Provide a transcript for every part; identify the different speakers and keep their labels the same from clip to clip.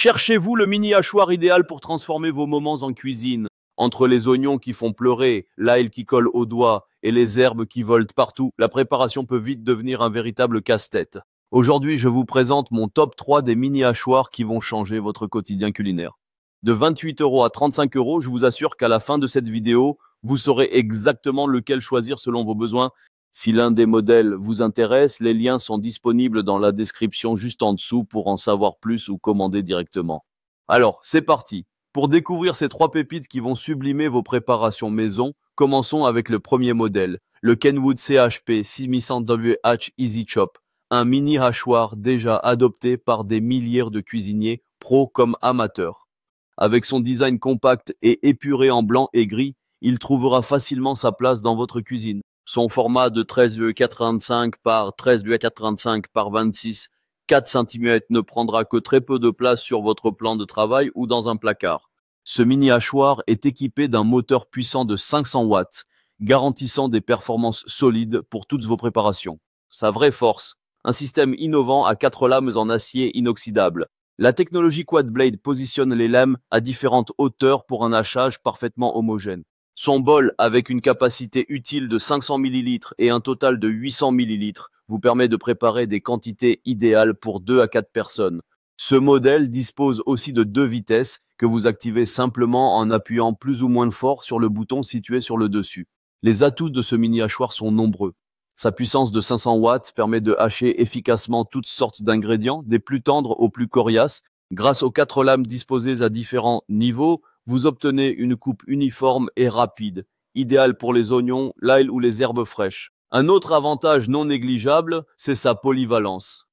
Speaker 1: Cherchez-vous le mini hachoir idéal pour transformer vos moments en cuisine. Entre les oignons qui font pleurer, l'ail qui colle aux doigts et les herbes qui volent partout, la préparation peut vite devenir un véritable casse-tête. Aujourd'hui, je vous présente mon top 3 des mini hachoirs qui vont changer votre quotidien culinaire. De 28 € à 35 €, je vous assure qu'à la fin de cette vidéo, vous saurez exactement lequel choisir selon vos besoins. Si l'un des modèles vous intéresse, les liens sont disponibles dans la description juste en dessous pour en savoir plus ou commander directement. Alors, c'est parti. Pour découvrir ces 3 pépites qui vont sublimer vos préparations maison, commençons avec le premier modèle, le Kenwood CHP 6100WH Easy Chop, un mini hachoir déjà adopté par des milliers de cuisiniers, pros comme amateurs. Avec son design compact et épuré en blanc et gris, il trouvera facilement sa place dans votre cuisine. Son format de 13,85 par 13,85 par 26, 4 cm ne prendra que très peu de place sur votre plan de travail ou dans un placard. Ce mini hachoir est équipé d'un moteur puissant de 500 watts, garantissant des performances solides pour toutes vos préparations. Sa vraie force, un système innovant à 4 lames en acier inoxydable. La technologie Quad Blade positionne les lames à différentes hauteurs pour un hachage parfaitement homogène. Son bol, avec une capacité utile de 500 ml et un total de 800 ml, vous permet de préparer des quantités idéales pour 2 à 4 personnes. Ce modèle dispose aussi de 2 vitesses que vous activez simplement en appuyant plus ou moins fort sur le bouton situé sur le dessus. Les atouts de ce mini hachoir sont nombreux. Sa puissance de 500 watts permet de hacher efficacement toutes sortes d'ingrédients, des plus tendres aux plus coriaces. Grâce aux 4 lames disposées à différents niveaux, vous obtenez une coupe uniforme et rapide, idéale pour les oignons, l'ail ou les herbes fraîches. Un autre avantage non négligeable, c'est sa polyvalence.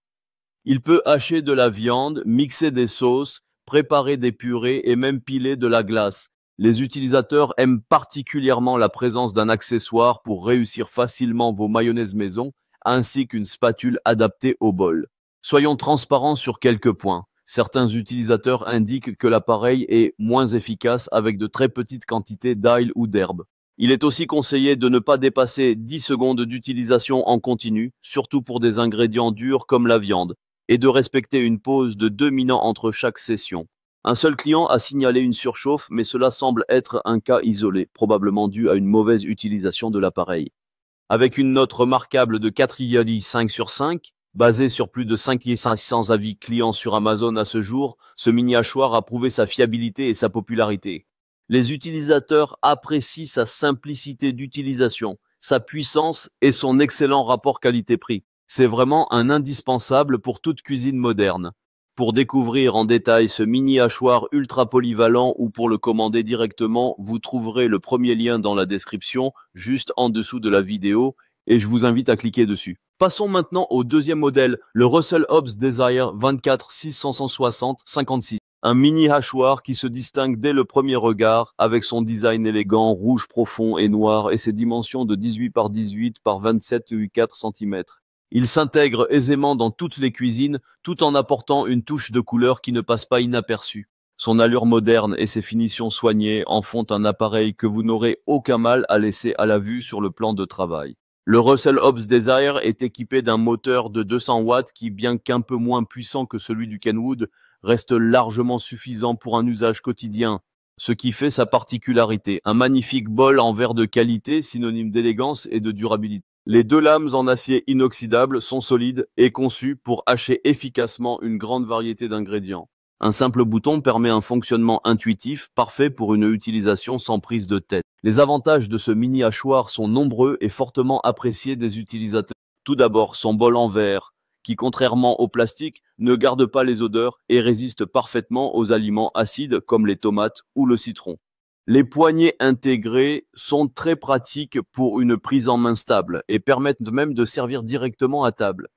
Speaker 1: Il peut hacher de la viande, mixer des sauces, préparer des purées et même piler de la glace. Les utilisateurs aiment particulièrement la présence d'un accessoire pour réussir facilement vos mayonnaises maison, ainsi qu'une spatule adaptée au bol. Soyons transparents sur quelques points. Certains utilisateurs indiquent que l'appareil est moins efficace avec de très petites quantités d'ail ou d'herbe. Il est aussi conseillé de ne pas dépasser 10 secondes d'utilisation en continu, surtout pour des ingrédients durs comme la viande, et de respecter une pause de 2 minutes entre chaque session. Un seul client a signalé une surchauffe, mais cela semble être un cas isolé, probablement dû à une mauvaise utilisation de l'appareil. Avec une note remarquable de 4,5 sur 5, basée sur plus de 5500 avis clients sur Amazon à ce jour, ce mini hachoir a prouvé sa fiabilité et sa popularité. Les utilisateurs apprécient sa simplicité d'utilisation, sa puissance et son excellent rapport qualité-prix. C'est vraiment un indispensable pour toute cuisine moderne. Pour découvrir en détail ce mini hachoir ultra polyvalent ou pour le commander directement, vous trouverez le premier lien dans la description, juste en dessous de la vidéo, et je vous invite à cliquer dessus. Passons maintenant au deuxième modèle, le Russell Hobbs Desire 24-660-56. Un mini hachoir qui se distingue dès le premier regard avec son design élégant, rouge profond et noir et ses dimensions de 18 par 18 par 27,4 cm. Il s'intègre aisément dans toutes les cuisines tout en apportant une touche de couleur qui ne passe pas inaperçue. Son allure moderne et ses finitions soignées en font un appareil que vous n'aurez aucun mal à laisser à la vue sur le plan de travail. Le Russell Hobbs Desire est équipé d'un moteur de 200 watts qui, bien qu'un peu moins puissant que celui du Kenwood, reste largement suffisant pour un usage quotidien, ce qui fait sa particularité. Un magnifique bol en verre de qualité, synonyme d'élégance et de durabilité. Les 2 lames en acier inoxydable sont solides et conçues pour hacher efficacement une grande variété d'ingrédients. Un simple bouton permet un fonctionnement intuitif, parfait pour une utilisation sans prise de tête. Les avantages de ce mini hachoir sont nombreux et fortement appréciés des utilisateurs. Tout d'abord, son bol en verre, qui contrairement au plastique, ne garde pas les odeurs et résiste parfaitement aux aliments acides comme les tomates ou le citron. Les poignées intégrées sont très pratiques pour une prise en main stable et permettent même de servir directement à table.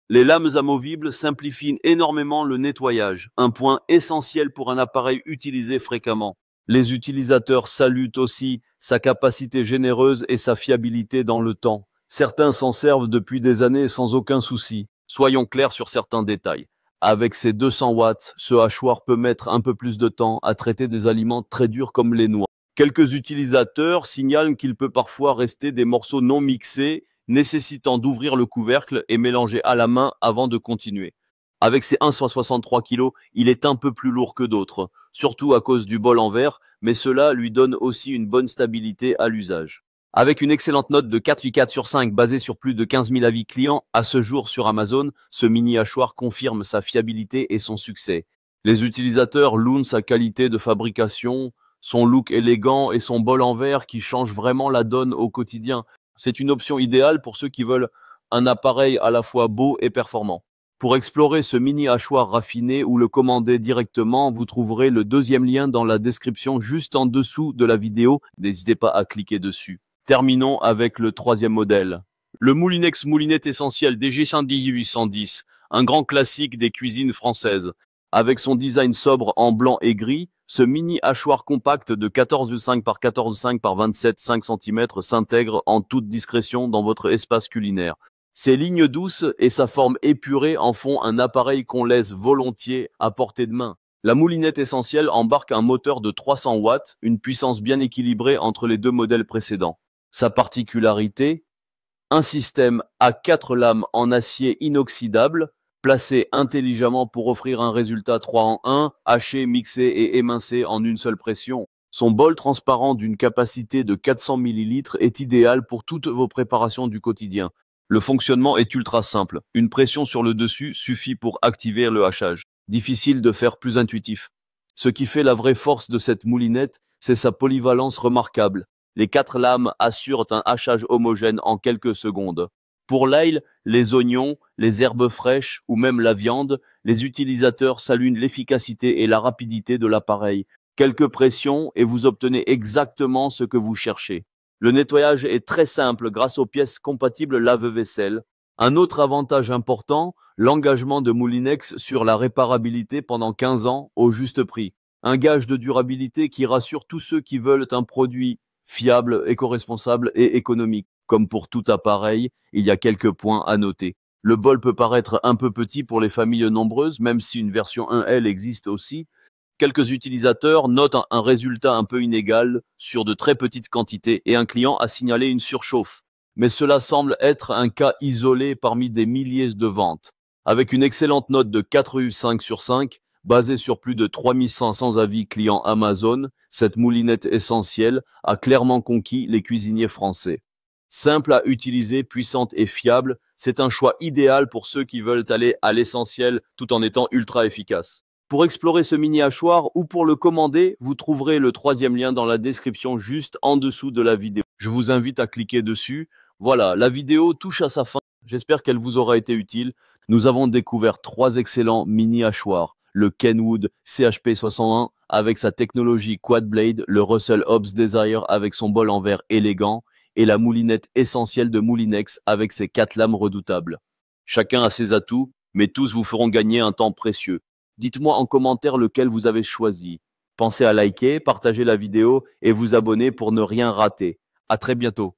Speaker 1: Les lames amovibles simplifient énormément le nettoyage, un point essentiel pour un appareil utilisé fréquemment. Les utilisateurs saluent aussi sa capacité généreuse et sa fiabilité dans le temps. Certains s'en servent depuis des années sans aucun souci. Soyons clairs sur certains détails. Avec ses 200 watts, ce hachoir peut mettre un peu plus de temps à traiter des aliments très durs comme les noix. Quelques utilisateurs signalent qu'il peut parfois rester des morceaux non mixés, nécessitant d'ouvrir le couvercle et mélanger à la main avant de continuer. Avec ses 1,63 kg, il est un peu plus lourd que d'autres, surtout à cause du bol en verre, mais cela lui donne aussi une bonne stabilité à l'usage. Avec une excellente note de 4,4 sur 5 basée sur plus de 15 000 avis clients à ce jour sur Amazon, ce mini hachoir confirme sa fiabilité et son succès. Les utilisateurs louent sa qualité de fabrication, son look élégant et son bol en verre qui change vraiment la donne au quotidien. C'est une option idéale pour ceux qui veulent un appareil à la fois beau et performant. Pour explorer ce mini hachoir raffiné ou le commander directement, vous trouverez le deuxième lien dans la description juste en dessous de la vidéo. N'hésitez pas à cliquer dessus. Terminons avec le troisième modèle. Le Moulinex Moulinette Essentiel DG110810, un grand classique des cuisines françaises. Avec son design sobre en blanc et gris, ce mini hachoir compact de 14,5 par 14,5 par 27,5 cm s'intègre en toute discrétion dans votre espace culinaire. Ses lignes douces et sa forme épurée en font un appareil qu'on laisse volontiers à portée de main. La Moulinette Essentielle embarque un moteur de 300 watts, une puissance bien équilibrée entre les deux modèles précédents. Sa particularité, un système à 4 lames en acier inoxydable, placé intelligemment pour offrir un résultat 3 en 1, haché, mixé et émincé en une seule pression. Son bol transparent d'une capacité de 400 ml est idéal pour toutes vos préparations du quotidien. Le fonctionnement est ultra simple. Une pression sur le dessus suffit pour activer le hachage. Difficile de faire plus intuitif. Ce qui fait la vraie force de cette moulinette, c'est sa polyvalence remarquable. Les 4 lames assurent un hachage homogène en quelques secondes. Pour l'ail, les oignons, les herbes fraîches ou même la viande, les utilisateurs saluent l'efficacité et la rapidité de l'appareil. Quelques pressions et vous obtenez exactement ce que vous cherchez. Le nettoyage est très simple grâce aux pièces compatibles lave-vaisselle. Un autre avantage important, l'engagement de Moulinex sur la réparabilité pendant 15 ans au juste prix. Un gage de durabilité qui rassure tous ceux qui veulent un produit fiable, éco-responsable et économique. Comme pour tout appareil, il y a quelques points à noter. Le bol peut paraître un peu petit pour les familles nombreuses, même si une version 1L existe aussi. Quelques utilisateurs notent un résultat un peu inégal sur de très petites quantités et un client a signalé une surchauffe. Mais cela semble être un cas isolé parmi des milliers de ventes. Avec une excellente note de 4,5 sur 5, basée sur plus de 3500 avis clients Amazon, cette moulinette essentielle a clairement conquis les cuisiniers français. Simple à utiliser, puissante et fiable, c'est un choix idéal pour ceux qui veulent aller à l'essentiel tout en étant ultra efficace. Pour explorer ce mini hachoir ou pour le commander, vous trouverez le troisième lien dans la description juste en dessous de la vidéo. Je vous invite à cliquer dessus. Voilà, la vidéo touche à sa fin. J'espère qu'elle vous aura été utile. Nous avons découvert 3 excellents mini hachoirs. Le Kenwood CHP61 avec sa technologie Quad Blade, le Russell Hobbs Desire avec son bol en verre élégant et la moulinette essentielle de Moulinex avec ses 4 lames redoutables. Chacun a ses atouts, mais tous vous feront gagner un temps précieux. Dites-moi en commentaire lequel vous avez choisi. Pensez à liker, partager la vidéo et vous abonner pour ne rien rater. À très bientôt.